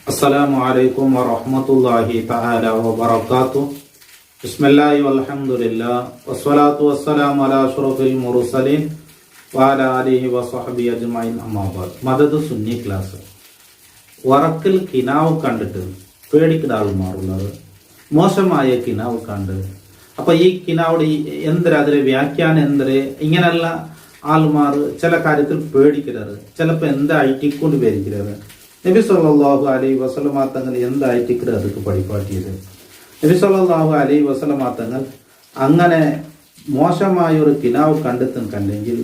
السلام عليكم ورحمة الله تعالى وبركاته. بسم الله والحمد لله والصلاة والسلام على أشرف المرسلين وعلى آله وصحبه أجمعين أما بعد. Madad Sunni class. വറക്കിൽ കിനാവ് കണ്ടിട്ട് പേടിക്കുന്ന ആൾമാറുള്ളത് മോശമായ കിനാവ് കണ്ട് അപ്പൊ ഈ കിനാവിടെ എന്തിനാ അതിലെ വ്യാഖ്യാനം എന്തിരെ ഇങ്ങനെയുള്ള ആൾമാർ ചില കാര്യത്തിൽ പേടിക്കുന്നത് ചിലപ്പോൾ എന്തായിട്ടിക്കൊണ്ട് പേടിക്കുന്നത്. നബി സല്ലല്ലാഹു അലൈഹി വസല്ലമ തങ്ങൾ എന്തായിട്ടിക്കത് അതൊക്കെ പഠിപ്പാട്ടിയത്. നബി സല്ലല്ലാഹു അലൈഹി വസല്ലമ തങ്ങൾ അങ്ങനെ മോശമായ ഒരു കിനാവ് കണ്ടെങ്കിൽ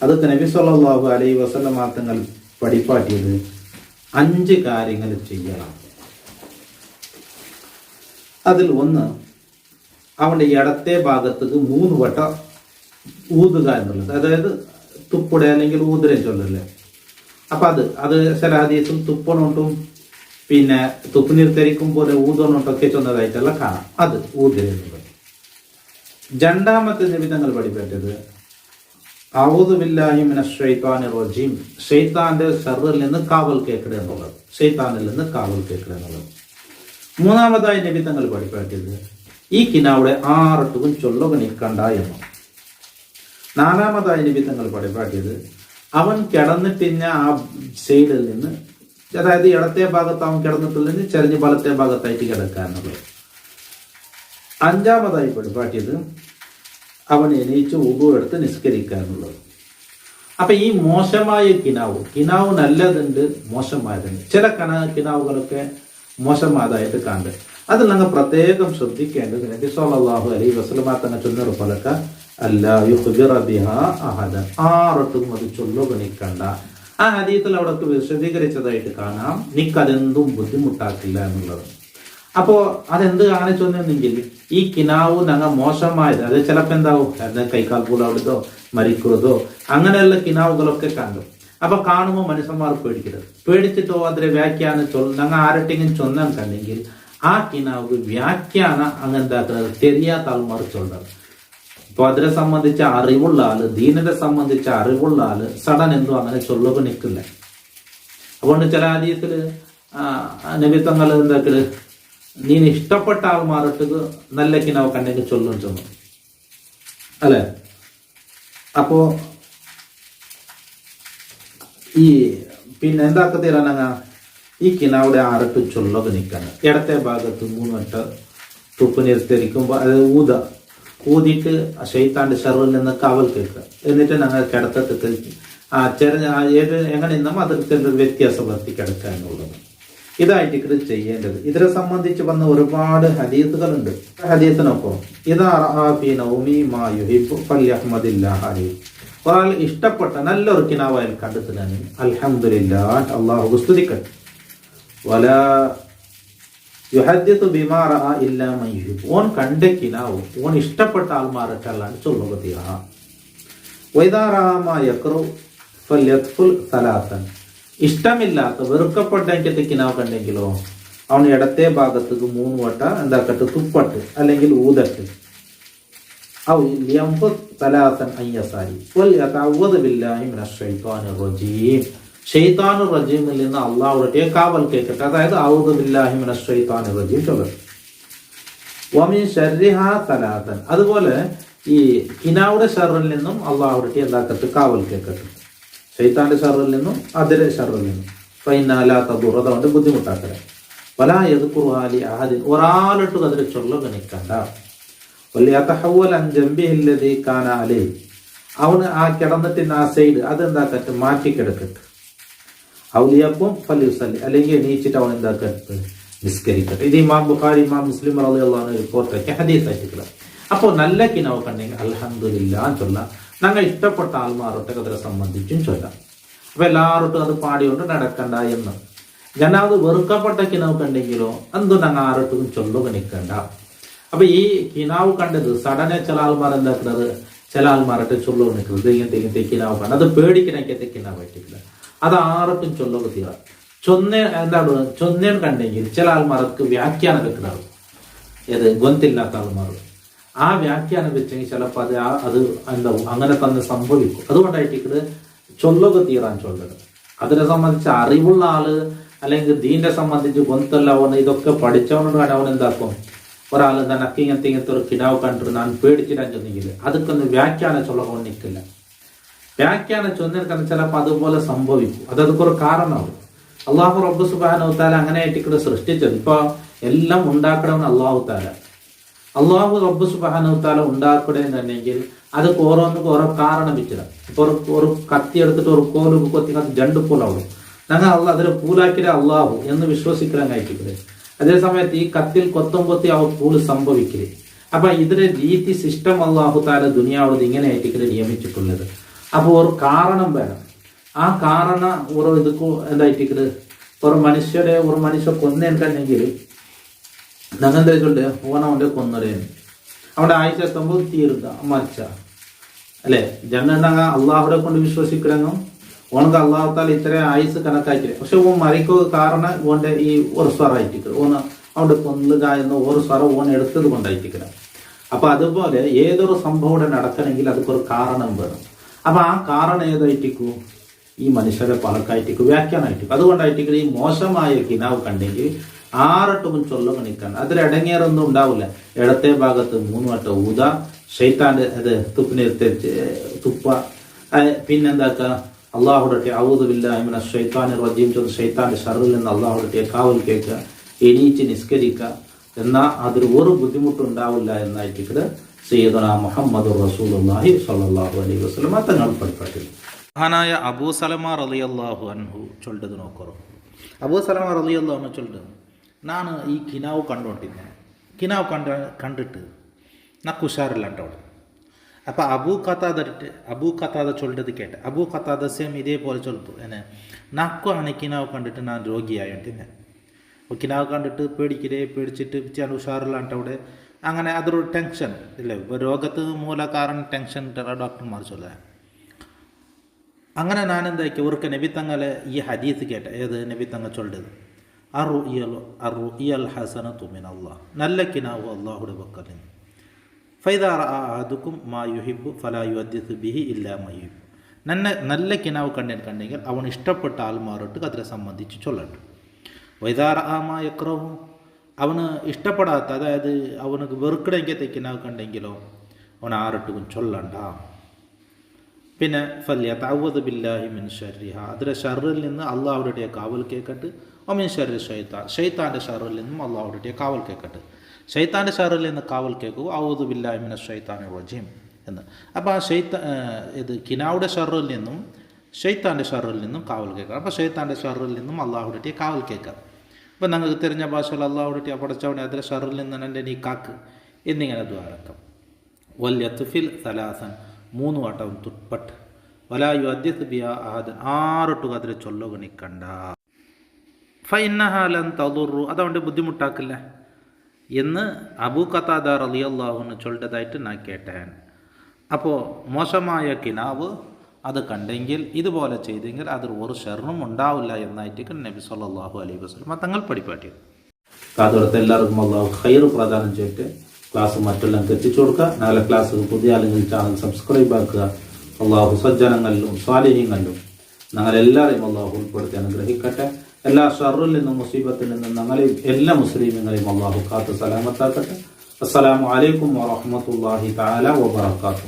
അതൊക്കെ നബി സല്ലല്ലാഹു അലൈഹി വസല്ലമ തങ്ങൾ പഠിപ്പാട്ടിയത് 5 കാര്യങ്ങൾ ചെയ്യണം. അതിൽ ഒന്ന്, അവന്റെ ഇടത്തെ ഭാഗത്തേക്ക് 3 വട്ടം ഊതുക എന്നുള്ളത്. അതായത് തുപ്പുട അല്ലെങ്കിൽ ഊതുരം ചൊല്ലല്ലേ. അപ്പൊ അത് ചില ഹദീസും തുപ്പണോട്ടും പിന്നെ തുപ്പ് നിർത്തരിക്കും പോലെ ഊതണോട്ടൊക്കെ ചെന്നതായിട്ടല്ല കാണാം. അത് ഊതുരം എന്നുള്ളത്. രണ്ടാമത്തെ നിബിധങ്ങൾ പഠിപ്പേറ്റത് അഊദു ബില്ലാഹി മിനശ് ശൈത്വാനിർ റജീം, ശൈത്താന്റെ ശർറിൽ നിന്ന് കാവൽ കേൾക്കുക എന്നുള്ളത്. ശൈത്താനിൽ നിന്ന് കാവൽ കേൾക്കുക എന്നുള്ളത്. മൂന്നാമതായി നിബിധങ്ങൾ പഠിപ്പേറ്റത് ഈ കിനാവിടെ 6 ചൊല്ലുക നിൽക്കണ്ട എന്നും. നാലാമതായി നിബിധങ്ങൾ പഠിപ്പാട്ടിയത് അവൻ കിടന്നിട്ടിഞ്ഞ ആ സൈഡിൽ നിന്ന്, അതായത് ഇടത്തെ ഭാഗത്ത് അവൻ കിടന്നിട്ടുള്ളതിന് ചെറിഞ്ഞ് വലത്തെ ഭാഗത്തായിട്ട് കിടക്കുക എന്നുള്ളത്. അഞ്ചാമതായി പഠിപ്പാട്ടിയത് അവൻ എണീച്ച് ഉദു എടുത്ത് നിസ്കരിക്കുക എന്നുള്ളത്. അപ്പൊ ഈ മോശമായ കിനാവ് നല്ലതുണ്ട്, മോശമായതുണ്ട്. ചില കിനാവുകളൊക്കെ മോശമായതായിട്ട് കണ്ട് അതിൽ ഞങ്ങൾ പ്രത്യേകം ശ്രദ്ധിക്കേണ്ടത് നബി സല്ലല്ലാഹു അലൈഹി വസല്ലമ തങ്ങൾ ചൊല്ലുറപ്പലക്ക അല്ലാ യുഖ്ബിറ ബിഹാ അഹദൻ, 6 അത് ചൊല്ലുക നിൽക്കണ്ട. ആ ഹദീസിൽ അവിടെ വിശദീകരിച്ചതായിട്ട് കാണാം നിക്കതെന്തും ബുദ്ധിമുട്ടാക്കില്ല എന്നുള്ളത്. അപ്പോ അതെന്ത് കാണിച്ചൊന്നെങ്കിൽ ഈ കിനാവ് ഞങ്ങൾ മോശമായത്, അത് ചിലപ്പോൾ എന്താവും കൈക്കാൽ പൂളവിടുതോ മരിക്കുന്നതോ അങ്ങനെയുള്ള കിനാവുകളൊക്കെ കണ്ടു. അപ്പൊ കാണുമ്പോൾ മനുഷ്യന്മാർ പേടിച്ചിട്ടോ അതിലെ വ്യാഖ്യാനം ഞങ്ങൾ ആരട്ടെങ്കിലും ചൊന്നാൻ കണ്ടെങ്കിൽ ആ കിനാവ് വ്യാഖ്യാനം അങ്ങനെന്താക്കുന്നത് തെരിയാത്ത ആൾമാർ ചൊല്ലുന്നത്. അപ്പൊ അതിനെ സംബന്ധിച്ച അറിവുള്ള ആള്, ദീനിനെ സംബന്ധിച്ച അറിവുള്ള ആള് സഡൻ എന്തോ അങ്ങനെ ചൊല്ലുക നിൽക്കില്ല. അതുകൊണ്ട് ചില ഹദീസില് നബിത്തങ്ങൾ എന്താക്കല് നീ ഇഷ്ടപ്പെട്ട ആൾമാർക്ക് നല്ല കിനാവ് കണ്ടെങ്കിൽ ചൊല്ലും ചൊന്നു അല്ലെ. അപ്പോ ഈ പിന്നെ എന്താക്കത്തീരാനങ്ങ ഈ കിനാവിടെ 6 ചൊല്ലുക നിൽക്കണം. ഇടത്തെ ഭാഗത്ത് 3 വട്ടം തുപ്പ് നിർത്തിരിക്കുമ്പോൾ അത് ഊതിയിട്ട് ശൈത്താന്റെ ശർറിൽ നിന്ന് കാവൽ കേൾക്കുക. എന്നിട്ട് ഞങ്ങൾ കിടത്തത്ത് എങ്ങനെ നിന്നും അതിൽ വ്യത്യാസം വർത്തി കിടക്കുക എന്നുള്ളത്. ഇതായിട്ട് ഇത് ചെയ്യേണ്ടത്. ഇതിനെ സംബന്ധിച്ച് വന്ന ഒരുപാട് ഹദീസുകളുണ്ട്. ഹദീസിനൊപ്പം ഒരാൾ ഇഷ്ടപ്പെട്ട നല്ലൊരു കിനാവായാൽ കണ്ടെത്തുന്നതിന് അൽഹംദുലില്ലാഹ് അല്ലാഹു സ്തുതിക്കട്ടെ. വലാ യുഹദ്ദിസു ബിമാ റഅ ഇല്ലാ മൻ യുഹിബ്ബു, ഓൻ കണ്ട കിനാവ് ഓൻ ഇഷ്ടപ്പെട്ട ആൾമാരൊക്കെയാണ് ചൊല്ലുക തീരാ. വൈദാ റഅ മാ യക്റു ഫല്യത്ഫുൽ സലാസൻ, ഇഷ്ടമില്ലാത്ത വെറുക്കപ്പെട്ട കിനാവ് കണ്ടെങ്കിലോ അവൻ ഇടത്തെ ഭാഗത്തേക്ക് 3 വട്ടം എന്താക്കട്ട് തുപ്പട്ട് അല്ലെങ്കിൽ ഊതട്ട്. ഔ യംഫുസ് സലാസൻ അയ്യസാരി വൽ യതഅവദു ബില്ലാഹി മിനശ് ശൈത്വാനിർ റജീം, ഷെയ്ത്താനുർ റജീമിൽ നിന്ന് അള്ളാഹുടെ കാവൽ കേൾക്കട്ടെ. അതായത് ഔദു ബില്ലാഹി മിനശ് ശൈത്വാനിർ റജീം ചൊല്ലട്ടെ. വമിൻ ശർരിഹാ സലാസൻ, അതുപോലെ ഈ കിനാവുടെ ഷർറിൽ നിന്നും അള്ളാഹുടെ എന്താക്കട്ട് കാവൽ കേൾക്കട്ടെ. ഷെയ്ത്താന്റെ ഷർറിൽ നിന്നും അതിലെ ഷർറിൽ നിന്നും ഫൈനാലാ തദുർ, അതുകൊണ്ട് ബുദ്ധിമുട്ടാക്കട്ടെ. വലാ യദ്കുറുഹാ ലി അഹദിൻ, ഒരാളിട്ട് അതിൽ ചൊല്ലുക നിൽക്കണ്ട. വൽയതഹവ്വൽ അൻ ജംബിഹി അല്ലദീ കാന അലൈഹി, അവന് ആ കിടന്നിട്ട് ആ സൈഡ് അതെന്താക്കട്ടെ മാറ്റിക്കിടക്കട്ടെ. ഔലിയപ്പം ഫല്യുസല്ലി, അല്ലെങ്കിൽ എണീച്ചിട്ട് അവൻ എന്താക്കട്ടെ നിസ്കരിക്കട്ടെ. ഇത് ഇമാം ബുഖാരി ഇമാം മുസ്ലിം റളിയല്ലാഹു അൻഹു റിപ്പോർട്ടൊക്കെ ഹദീസായിട്ടുള്ള. അപ്പോൾ നല്ല കിനാവ് കണ്ടെങ്കിൽ അൽഹംദുലില്ലാഹ് ചൊല്ലാം. ഞങ്ങൾ ഇഷ്ടപ്പെട്ട ആൾമാരൊക്കെ അതിനെ സംബന്ധിച്ചും ചൊല്ലാം. അപ്പൊ എല്ലാവരും അത് പാടിക്കൊണ്ട് നടക്കണ്ട എന്ന്. ജനാത് വെറുക്കപ്പെട്ട കിനാവ് കണ്ടെങ്കിലോ എന്തോ ഞങ്ങൾ 6 ചൊല്ലുക നിൽക്കണ്ട. അപ്പൊ ഈ കിനാവ് കണ്ടത് സഡനെ ചില ആൾമാർ എന്താക്കുന്നത്, ചില ആൾമാരൊക്കെ ചൊല്ലുക നിൽക്കുന്നത് ഇങ്ങനത്തെ കിനാവ് കണ്ട അത് പേടിക്കണക്കത്തെ കിനാവ് പറ്റില്ല. അത് 6 ചൊല്ലുക തീരാ. ചൊന്നേൻ കണ്ടെങ്കിൽ ചില ആൾമാർക്ക് വ്യാഖ്യാനം വെക്കണം. ഏത് ഗൊന്തില്ലാത്ത ആൾമാർ ആ വ്യാഖ്യാനം വെച്ചെങ്കിൽ ചിലപ്പോൾ അത് എന്താവും അങ്ങനെ തന്നെ സംഭവിക്കും. അതുകൊണ്ടായിട്ട് ചൊല്ലുക തീരാൻ ചൊല്ലുക. അതിനെ സംബന്ധിച്ച് അറിവുള്ള ആള് അല്ലെങ്കിൽ ദീനെ സംബന്ധിച്ച് ഗൊന്തല്ല അവന് ഇതൊക്കെ പഠിച്ചവനോട് അവൻ എന്താക്കും ഒരാൾ എന്താണ് ഇങ്ങനത്തെ ഒരു കിടാവ് കണ്ടിട്ട് ഞാൻ പേടിച്ചിട്ടാൻ ചെന്നെങ്കിൽ അതൊക്കെ വ്യാഖ്യാനം ചൊല്ലകൊണ്ട് നിൽക്കില്ല. വ്യാഖ്യാനം ചൊന്നിരിക്കുന്ന ചിലപ്പോൾ അതുപോലെ സംഭവിക്കും. അതൊക്കെ ഒരു കാരണമാവും. അള്ളാഹു റബ്ബ് സുബ്ഹാനഹു വ തആല അങ്ങനെ ആയിട്ട് സൃഷ്ടിച്ചത്. ഇപ്പൊ എല്ലാം ഉണ്ടാക്കണമെന്ന് അള്ളാഹു റബ്ബ് സുബ്ഹാനഹു വ തആല ഉണ്ടാക്കണമെന്നുണ്ടെങ്കിൽ അത് ഓരോന്നിനും ഓരോ കാരണം വെച്ചിടാം. ഇപ്പൊ ഒരു കത്തി എടുത്തിട്ട് ഒരു കോല് കൊത്തി രണ്ട് പൂലാവും. ഞങ്ങൾ അതിൽ പൂലാക്കിയ അള്ളാഹു എന്ന് വിശ്വസിക്കാൻ കഴിക്കുന്നത്. അതേ സമയത്ത് ഈ കത്തിൽ കൊത്തി അവ പൂള് സംഭവിക്കരുത്. അപ്പൊ ഇതിന്റെ രീതി സിസ്റ്റം അള്ളാഹു താല ദുനിയാവത് ഇങ്ങനെ ആയിട്ട് നിയമിച്ചിട്ടുള്ളത്. അപ്പൊ ഒരു കാരണം വേണം. ആ കാരണം ഒരു ഇത് എന്തായിട്ട് ഒരു മനുഷ്യ കൊന്നെങ്കിൽ ഞങ്ങെന്താ ചൊല്ലേ ഓനവന്റെ കൊന്നടേന്ന് അവിടെ ആഴ്ച എത്തുമ്പോൾ തീരുക മരിച്ച അല്ലെ ജനങ്ങ അള്ളാഹുടെ കൊണ്ട് വിശ്വസിക്കണമെന്നും ഓണക്ക് അള്ളാഹു താല ഇത്ര ആയുസ് കണക്കാക്കി. പക്ഷെ ഓൻ മരിക്കുക കാരണം ഓന്റെ ഈ ഒരു സ്വറായിട്ടിക്കുക ഓന് അവിടെ കൊന്നുക എന്ന ഒരു സ്വറം ഓൻ എടുത്തത് കൊണ്ടായിട്ടിക്കണം. അപ്പൊ അതുപോലെ ഏതൊരു സംഭവം ഇവിടെ നടക്കണമെങ്കിൽ അതൊക്കെ ഒരു കാരണം വേണം. അപ്പൊ ആ കാരണം ഏതായിട്ടിക്കും ഈ മനുഷ്യരെ പലക്കായിട്ടിക്കും വ്യാഖ്യാനമായിട്ടിക്കും. അതുകൊണ്ടായിട്ടിക്കും ഈ മോശമായ കിനാവ് കണ്ടെങ്കിൽ ആറട്ടും ചൊല്ലുക നിൽക്കണം. അതിലടങ്ങേറൊന്നും ഉണ്ടാവില്ല. ഇടത്തെ ഭാഗത്ത് 3 വട്ടം ഊത, ശൈത്താന്റെ അത് തുപ്പ, പിന്നെന്താക്ക അള്ളാഹുടെ ഔദു ബില്ലാഹി മിനശ് ശൈത്താനിർ റജീം ചൊല്ല് ശൈത്താന്റെ ശർറിൽ നിന്ന് അള്ളാഹുടെ കാവൽ കേൾക്കുക, എണീച്ച് നിസ്കരിക്കുക. എന്നാൽ അതിൽ ഒരു ബുദ്ധിമുട്ടുണ്ടാവില്ല എന്നായിട്ട് സയ്യിദുനാ മുഹമ്മദുർ റസൂലുള്ളാഹി സ്വല്ലല്ലാഹു അലൈഹി വസല്ലം തങ്ങൾ പഠിപ്പിച്ചു. മഹാനായ അബൂ സലമ റളിയല്ലാഹു അൻഹു ചൊല്ലത് നോക്കറോ. അബൂ സലമ റളിയല്ലാഹു അൻഹു ചൊല്ലത് ನಾನು ಈ ಕಿನಾವು ಕಂಡುಕೊಂಡಿದ್ದೆ. ಕಿನಾವು കണ്ടിട്ട് నాకు ഉഷാറില്ലാണ്ടവിടെ. അപ്പോൾ അബൂ ഖത്താദ ചൊല്ലത് കേട്ടെ. അബൂ ഖത്താദ സെയിം ഇതേപോലെ ചൊല്ലു എന്നെ നാക്കു ആണ് കിനാവ് കണ്ടിട്ട് ഞാൻ രോഗിയായിട്ടിന്നെ. അപ്പോൾ കിനാവ് കണ്ടിട്ട് പേടിച്ചിട്ട് ഞാൻ ഉഷാറില്ലാണ്ടവിടെ. അങ്ങനെ അതൊരു ടെൻഷൻ ഇല്ലേ, രോഗത്ത് മൂല കാരണം ടെൻഷൻ ഡോക്ടർമാർ ചൊല്ലാൻ. അങ്ങനെ ഞാൻ എന്താക്കി അവർക്ക് നബി തങ്ങളെ ഈ ഹദീസ് കേട്ട. ഏത് നബി തങ്ങൾ ചൊല്ലത് അറുഇയൽ ഹസനതു മിനല്ലാഹ്, നല്ല കിനാവ് അള്ളാഹുടെ പക്കൽ നിന്ന്. ഫൈദാ റഅ അഹദുക്കും മാ യുഹിബ്ബു ഫലാ യുഹദ്ദിസു ബിഹി ഇല്ലാ മാ യുഹിബ്ബു. നല്ല കിനാവ് കണ്ടെങ്കിൽ അവൻ ഇഷ്ടപ്പെട്ട ആൾമാരോട്ട് അതിനെ സംബന്ധിച്ച് ചൊല്ലട്ടെ. വൈദാ റഅ മാ യക്റഹു, അവന് ഇഷ്ടപ്പെടാത്ത, അതായത് അവനക്ക് വെറുക്കടെങ്കത്തെ കിനാവ് കണ്ടെങ്കിലോ അവൻ ആരട്ടും ചൊല്ലണ്ട. പിന്നെ ഫല്യതഅവ്വദ് ബില്ലാഹി മിൻ ശർരിഹ, അതിലെ ഷർറിൽ നിന്ന് അള്ളാഹുടെ കാവൽ കേൾക്കട്ട്. ഒമിൻ ശർരി ഷൈത്താൻ്റെ ഷർറിൽ നിന്നും അള്ളാഹുടെ കാവൽ കേൾക്കട്ട്. ഷൈത്താൻ്റെ ഷർറിൽ നിന്ന് കാവൽ കേൾക്കുക ഔദു ബില്ലാഹി മിനശ് ശൈത്താനിർ റജീം എന്ന്. അപ്പോൾ ആ ഇത് കിനാവുടെ ഷർറിൽ നിന്നും ഷൈത്താൻ്റെ ഷർറിൽ നിന്നും കാവൽ കേൾക്കാം. അപ്പോൾ ഷൈത്താൻ്റെ ഷർറിൽ നിന്നും അള്ളാഹുടെ കാവൽ കേൾക്കാം. അപ്പം നിങ്ങൾക്ക് തിരിഞ്ഞ ഭാഷയിൽ അള്ളാഹുടെ പടച്ചവനെ അതിലെ ഷർറിൽ നിന്ന് എൻ്റെ നീ കാക്ക് എന്നിങ്ങനെ ദ്വാരക്കം. വല്യത്തുഫിൽ സലാസൻ, 3 വട്ടം തുപ്പട്ട്. വലാ യുഹദ്ദിസ് ബിഹാ അഹദൻ, ആറൊട്ടും അതിൽ ചൊല്ലുക നിൽക്കണ്ട. ഫഇന്നഹാ ലൻ തദുറു, അതുകൊണ്ട് ബുദ്ധിമുട്ടാക്കില്ല എന്ന് അബൂ ഖത്താദ റളിയല്ലാഹു അൻഹു ചൊല്ലതായിട്ട് ഞാൻ കേട്ടേൻ. അപ്പോൾ മോശമായ കിനാവ് അത് കണ്ടെങ്കിൽ ഇതുപോലെ ചെയ്തെങ്കിൽ അതിൽ ഒരു ഷർറും ഉണ്ടാവില്ല എന്നായിട്ട് നബി സല്ലല്ലാഹു അലൈഹി വസല്ലം തങ്ങൾ പഠിപ്പാട്ടിയത്. കാതോടത്തെ എല്ലാവർക്കും അള്ളാഹു ഖൈർ പ്രദാനം ചെയ്തിട്ട് ക്ലാസ് മറ്റെല്ലാം എത്തിച്ചു കൊടുക്കുക. നാളെ ക്ലാസ് പുതിയ ആളുകൾ ചാനൽ സബ്സ്ക്രൈബ് ആക്കുക. അള്ളാഹു സജ്ജനങ്ങളിലും സ്വാലിഹീങ്ങളിലും ഞങ്ങളെല്ലാവരെയും അള്ളാഹു ഉൾപ്പെടുത്തി അനുഗ്രഹിക്കട്ടെ. എല്ലാ ഷർറിൽ നിന്നും മുസീബത്തിൽ നിന്നും ഞങ്ങളെയും എല്ലാ മുസ്ലിമീങ്ങളെയും അള്ളാഹു കാത്ത് സലാമത്താക്കട്ടെ. അസ്സലാമു അലൈക്കും വറഹ്മത്തുള്ളാഹി തആല വബറകാതുഹു.